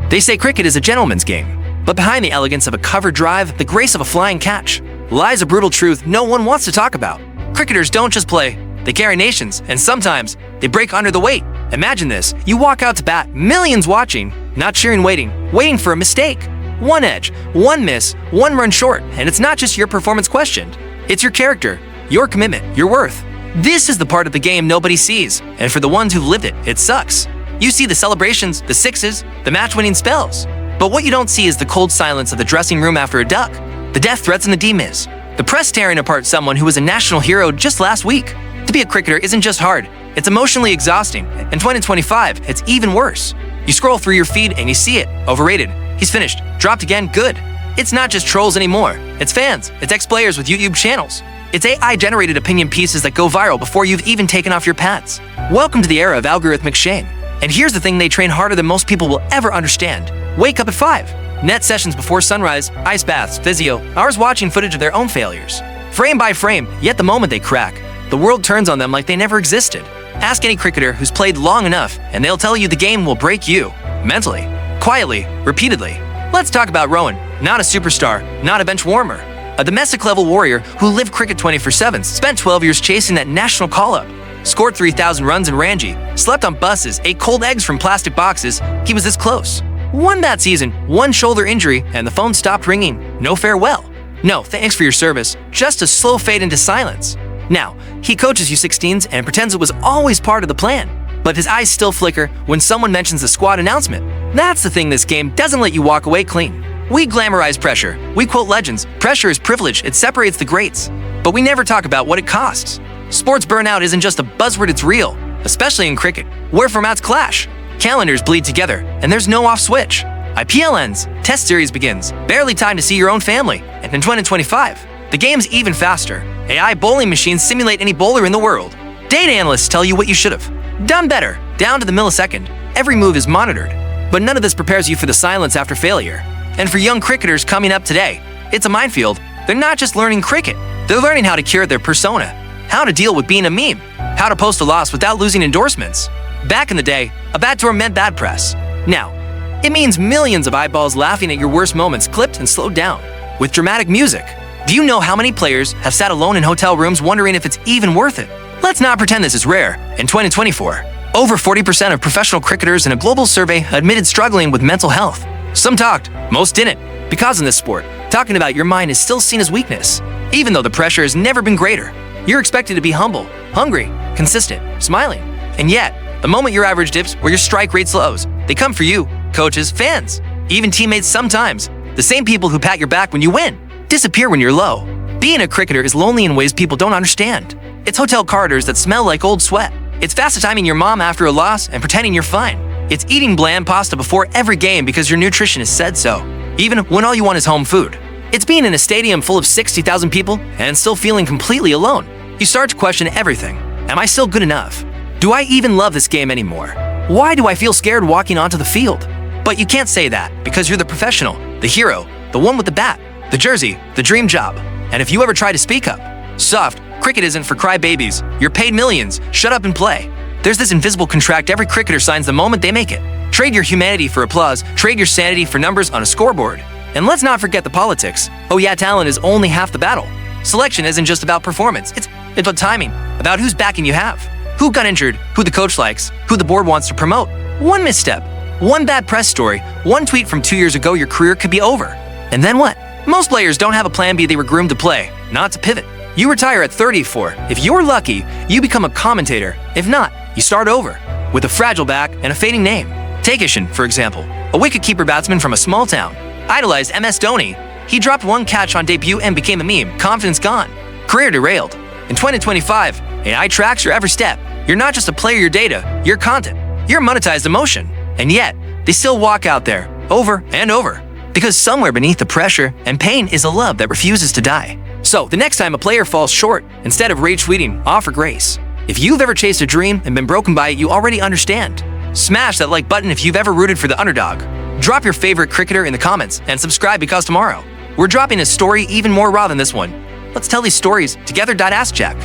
They say cricket is a gentleman's game, but behind the elegance of a cover drive, the grace of a flying catch, lies a brutal truth no one wants to talk about. Cricketers don't just play, they carry nations, and sometimes they break under the weight. Imagine this, you walk out to bat, millions watching, not cheering, waiting for a mistake. One edge, one miss, one run short, and it's not just your performance questioned. It's your character, your commitment, your worth. This is the part of the game nobody sees, and for the ones who lived it, it sucks. You see the celebrations, the sixes, the match-winning spells. But what you don't see is the cold silence of the dressing room after a duck, the death threats and the D-miss, the press tearing apart someone who was a national hero just last week. To be a cricketer isn't just hard, it's emotionally exhausting. In 2025, it's even worse. You scroll through your feed and you see it, overrated, he's finished, dropped again, good. It's not just trolls anymore, it's fans, it's ex-players with YouTube channels. It's AI-generated opinion pieces that go viral before you've even taken off your pads. Welcome to the era of algorithmic shame. And here's the thing, they train harder than most people will ever understand. Wake up at 5. Net sessions before sunrise, ice baths, physio, hours watching footage of their own failures. Frame by frame, yet the moment they crack, the world turns on them like they never existed. Ask any cricketer who's played long enough, and they'll tell you the game will break you. Mentally, quietly, repeatedly. Let's talk about Rowan, not a superstar, not a bench warmer. A domestic-level warrior who lived cricket 24/7, spent 12 years chasing that national call-up. Scored 3,000 runs in Ranji, slept on buses, ate cold eggs from plastic boxes. He was this close. One bad season, one shoulder injury, and the phone stopped ringing. No farewell. No thanks for your service, just a slow fade into silence. Now, he coaches U16s and pretends it was always part of the plan. But his eyes still flicker when someone mentions the squad announcement. That's the thing, this game doesn't let you walk away clean. We glamorize pressure. We quote legends. Pressure is privilege. It separates the greats. But we never talk about what it costs. Sports burnout isn't just a buzzword, it's real, especially in cricket, where formats clash, calendars bleed together, and there's no off switch. IPL ends, Test Series begins, barely time to see your own family, and in 2025, the game's even faster. AI bowling machines simulate any bowler in the world. Data analysts tell you what you should have done better, down to the millisecond. Every move is monitored, but none of this prepares you for the silence after failure. And for young cricketers coming up today, it's a minefield. They're not just learning cricket, they're learning how to curate their persona, how to deal with being a meme, how to post a loss without losing endorsements. Back in the day, a bad tour meant bad press. Now, it means millions of eyeballs laughing at your worst moments clipped and slowed down with dramatic music. Do you know how many players have sat alone in hotel rooms wondering if it's even worth it? Let's not pretend this is rare. In 2024, over 40% of professional cricketers in a global survey admitted struggling with mental health. Some talked, most didn't, because in this sport, talking about your mind is still seen as weakness. Even though the pressure has never been greater, you're expected to be humble, hungry, consistent, smiling. And yet, the moment your average dips or your strike rate slows, they come for you, coaches, fans, even teammates sometimes. The same people who pat your back when you win disappear when you're low. Being a cricketer is lonely in ways people don't understand. It's hotel corridors that smell like old sweat. It's FaceTiming your mom after a loss and pretending you're fine. It's eating bland pasta before every game because your nutritionist said so, even when all you want is home food. It's being in a stadium full of 60,000 people and still feeling completely alone. You start to question everything. Am I still good enough? Do I even love this game anymore? Why do I feel scared walking onto the field? But you can't say that because you're the professional, the hero, the one with the bat, the jersey, the dream job. And if you ever try to speak up, soft, cricket isn't for crybabies. You're paid millions. Shut up and play. There's this invisible contract every cricketer signs the moment they make it. Trade your humanity for applause. Trade your sanity for numbers on a scoreboard. And let's not forget the politics. Oh yeah, talent is only half the battle. Selection isn't just about performance. It's about timing, about who's backing you have, who got injured, who the coach likes, who the board wants to promote. One misstep, one bad press story, one tweet from 2 years ago, your career could be over. And then what? Most players don't have a plan B. They were groomed to play, not to pivot. You retire at 34. If you're lucky, you become a commentator. If not, you start over with a fragile back and a fading name. Take Ishan, for example, a wicketkeeper batsman from a small town. Idolized MS Dhoni. He dropped one catch on debut and became a meme. Confidence gone. Career derailed. In 2025, AI tracks your every step. You're not just a player, your data, your content, your monetized emotion. And yet, they still walk out there, over and over. Because somewhere beneath the pressure and pain is a love that refuses to die. So, the next time a player falls short, instead of rage tweeting, offer grace. If you've ever chased a dream and been broken by it, you already understand. Smash that like button if you've ever rooted for the underdog. Drop your favorite cricketer in the comments and subscribe because tomorrow, we're dropping a story even more raw than this one. Let's tell these stories together. Ask Jack.